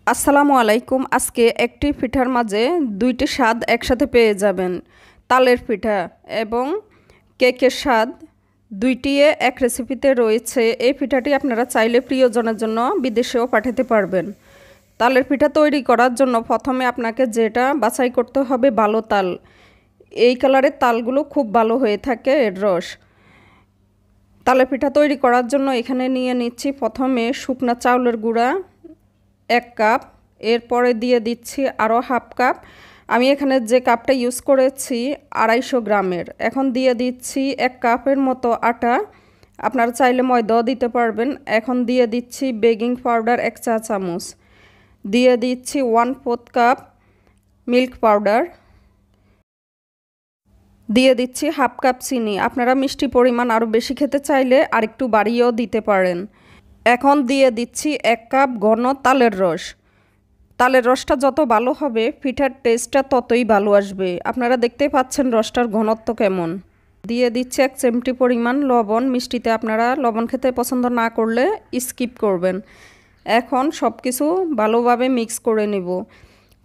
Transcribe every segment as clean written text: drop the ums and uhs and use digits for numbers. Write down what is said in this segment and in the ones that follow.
আসসালামু আলাইকুম। আজকে একটি পিঠার মাঝে দুইটি স্বাদ একসাথে পেয়ে যাবেন, তালের পিঠা এবং কেকের স্বাদ। দুইটি এক রেসিপিতে রয়েছে। এই পিঠাটি আপনারা চাইলে প্রিয়জনের জন্য বিদেশেও পাঠাতে পারবেন। তালের পিঠা তৈরি করার জন্য প্রথমে আপনাকে যেটা বাছাই করতে হবে ভালো তাল। এই কালারের তালগুলো খুব ভালো হয়ে থাকে এর রস। তালের পিঠা তৈরি করার জন্য এখানে নিয়ে নিচ্ছি প্রথমে শুকনা চাউলের গুঁড়া 1 কাপ, এরপরে দিয়ে দিচ্ছি আরও হাফ কাপ। আমি এখানে যে কাপটা ইউজ করেছি 250 গ্রামের। এখন দিয়ে দিচ্ছি 1 কাপের মতো আটা, আপনারা চাইলে ময়দাও দিতে পারবেন। এখন দিয়ে দিচ্ছি বেকিং পাউডার 1 চা চামচ, দিয়ে দিচ্ছি 1/4 কাপ মিল্ক পাউডার, দিয়ে দিচ্ছি হাফ কাপ চিনি। আপনারা মিষ্টি পরিমাণ আরও বেশি খেতে চাইলে আরেকটু বাড়িয়েও দিতে পারেন। এখন দিয়ে দিচ্ছি 1 কাপ ঘন তালের রস। তালের রসটা যত ভালো হবে পিঠার টেস্টটা ততই ভালো আসবে। আপনারা দেখতেই পাচ্ছেন রসটার ঘনত্ব কেমন। দিয়ে দিচ্ছি 1 চিমটি পরিমাণ লবণ। মিষ্টিতে আপনারা লবণ খেতে পছন্দ না করলে স্কিপ করবেন। এখন সব কিছু ভালোভাবে মিক্স করে নিব।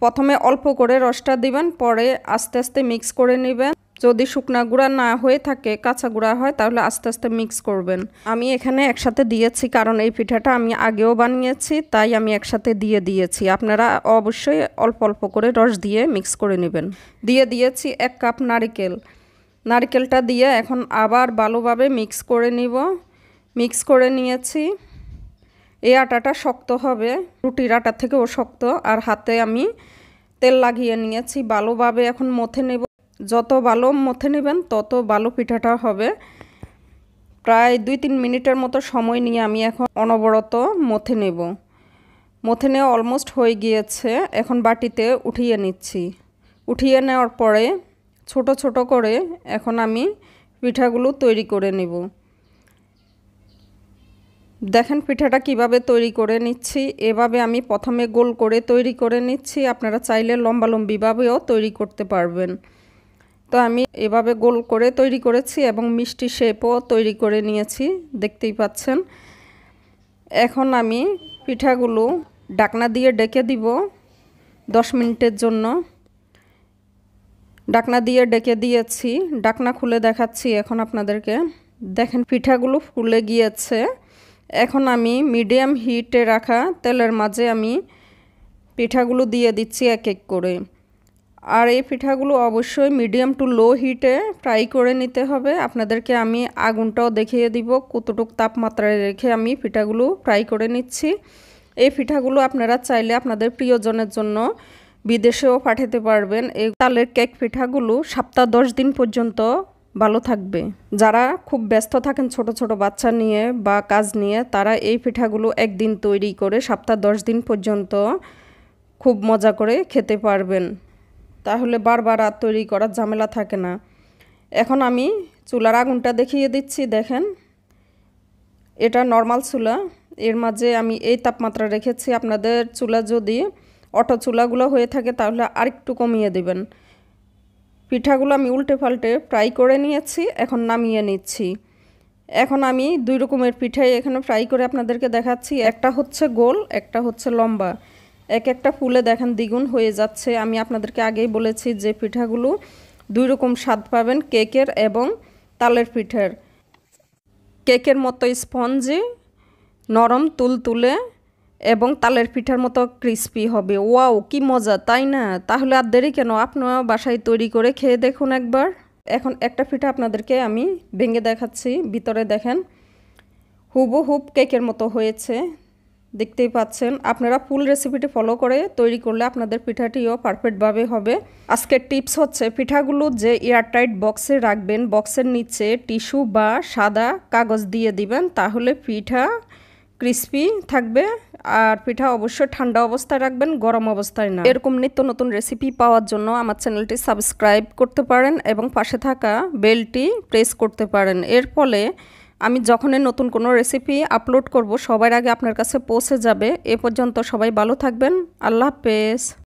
প্রথমে অল্প করে রসটা দিবেন, পরে আস্তে আস্তে মিক্স করে নেবেন। যদি শুকনা গুঁড়া না হয়ে থাকে, কাঁচা গুঁড়া হয়, তাহলে আস্তে আস্তে মিক্স করবেন। আমি এখানে একসাথে দিয়েছি কারণ এই পিঠাটা আমি আগেও বানিয়েছি, তাই আমি একসাথে দিয়েছি। আপনারা অবশ্যই অল্প অল্প করে রস দিয়ে মিক্স করে নেবেন। দিয়ে দিয়েছি 1 কাপ নারকেল। নারকেলটা দিয়ে এখন আবার ভালোভাবে মিক্স করে নিব। মিক্স করে নিয়েছি। এই আটাটা শক্ত হবে, রুটির আটার থেকেও শক্ত। আর হাতে আমি তেল লাগিয়ে নিয়েছি। ভালোভাবে এখন মথে নেব। যত ভালো মথে নেবেন তত ভালো পিঠাটা হবে। প্রায় 2-3 মিনিটের মতো সময় নিয়ে আমি এখন অনবরত মথে নেব। মথে নেওয়া অলমোস্ট হয়ে গিয়েছে। এখন বাটিতে উঠিয়ে নিচ্ছি। উঠিয়ে নেওয়ার পরে ছোট ছোট করে এখন আমি পিঠাগুলো তৈরি করে নেব। দেখেন পিঠাটা কিভাবে তৈরি করে নিচ্ছি। এভাবে আমি প্রথমে গোল করে তৈরি করে নিচ্ছি। আপনারা চাইলে লম্বালম্বিভাবেও তৈরি করতে পারবেন। তো আমি এভাবে গোল করে তৈরি করেছি এবং মিষ্টি শেপও তৈরি করে নিয়েছি, দেখতেই পাচ্ছেন। এখন আমি পিঠাগুলো ঢাকনা দিয়ে ডেকে দিব 10 মিনিটের জন্য। ঢাকনা দিয়ে ডেকে দিয়েছি। ঢাকনা খুলে দেখাচ্ছি এখন আপনাদেরকে। দেখেন পিঠাগুলো ফুলে গিয়েছে। এখন আমি মিডিয়াম হিটে রাখা তেলের মাঝে আমি পিঠাগুলো দিয়ে দিচ্ছি এক এক করে। আর এই পিঠাগুলো অবশ্যই মিডিয়াম টু লো হিটে ফ্রাই করে নিতে হবে। আপনাদেরকে আমি আগুনটাও দেখিয়ে দিব কতটুকু তাপমাত্রায় রেখে আমি পিঠাগুলো ফ্রাই করে নিচ্ছি। এই পিঠাগুলো আপনারা চাইলে আপনাদের প্রিয়জনের জন্য বিদেশেও পাঠাতে পারবেন। এই তালের কেক পিঠাগুলো সপ্তাহ 10 দিন পর্যন্ত ভালো থাকবে। যারা খুব ব্যস্ত থাকেন ছোট ছোট বাচ্চা নিয়ে বা কাজ নিয়ে, তারা এই পিঠাগুলো একদিন তৈরি করে সপ্তাহ 10 দিন পর্যন্ত খুব মজা করে খেতে পারবেন। তাহলে বারবার আর তৈরি করার ঝামেলা থাকে না। এখন আমি চুলার আগুনটা দেখিয়ে দিচ্ছি। দেখেন এটা নর্মাল চুলা, এর মাঝে আমি এই তাপমাত্রা রেখেছি। আপনাদের চুলা যদি অটো চুলাগুলো হয়ে থাকে তাহলে আরেকটু কমিয়ে দেবেন। পিঠাগুলো আমি উল্টে পাল্টে ফ্রাই করে নিয়েছি, এখন নামিয়ে নিচ্ছি। এখন আমি 2 রকমের পিঠাই এখানে ফ্রাই করে আপনাদেরকে দেখাচ্ছি। একটা হচ্ছে গোল, একটা হচ্ছে লম্বা। এক একটা ফুলে দেখেন দ্বিগুণ হয়ে যাচ্ছে। আমি আপনাদেরকে আগেই বলেছি যে পিঠাগুলো 2 রকম স্বাদ পাবেন, কেকের এবং তালের পিঠার। কেকের মতো স্পঞ্জি, নরম তুলতুলে, এবং তালের পিঠার মতো ক্রিস্পি হবে। ওয়াও, কি মজা, তাই না? তাহলে আর দেরি কেন, আপনারা বাসায় তৈরি করে খেয়ে দেখুন একবার। এখন একটা পিঠা আপনাদেরকে আমি ভেঙে দেখাচ্ছি। ভিতরে দেখেন হুবহুব কেকের মতো হয়েছে, দেখতেই পাচ্ছেন। আপনারা ফুল রেসিপিটি ফলো করে তৈরি করলে আপনাদের পিঠাটিও পারফেক্টভাবে হবে। আজকের টিপস হচ্ছে পিঠাগুলো যে এয়ারটাইট বক্সে রাখবেন, বক্সের নিচে টিস্যু বা সাদা কাগজ দিয়ে দিবেন, তাহলে পিঠা ক্রিস্পি থাকবে। আর পিঠা অবশ্যই ঠান্ডা অবস্থায় রাখবেন, গরম অবস্থায় না। এরকম নিত্য নতুন রেসিপি পাওয়ার জন্য আমার চ্যানেলটি সাবস্ক্রাইব করতে পারেন এবং পাশে থাকা বেলটি প্রেস করতে পারেন। এর ফলে আমি যখনই নতুন কোনো রেসিপি আপলোড করব সবার আগে আপনার কাছে পৌঁছে যাবে। এ পর্যন্ত সবাই ভালো থাকবেন। আল্লাহ হাফেজ।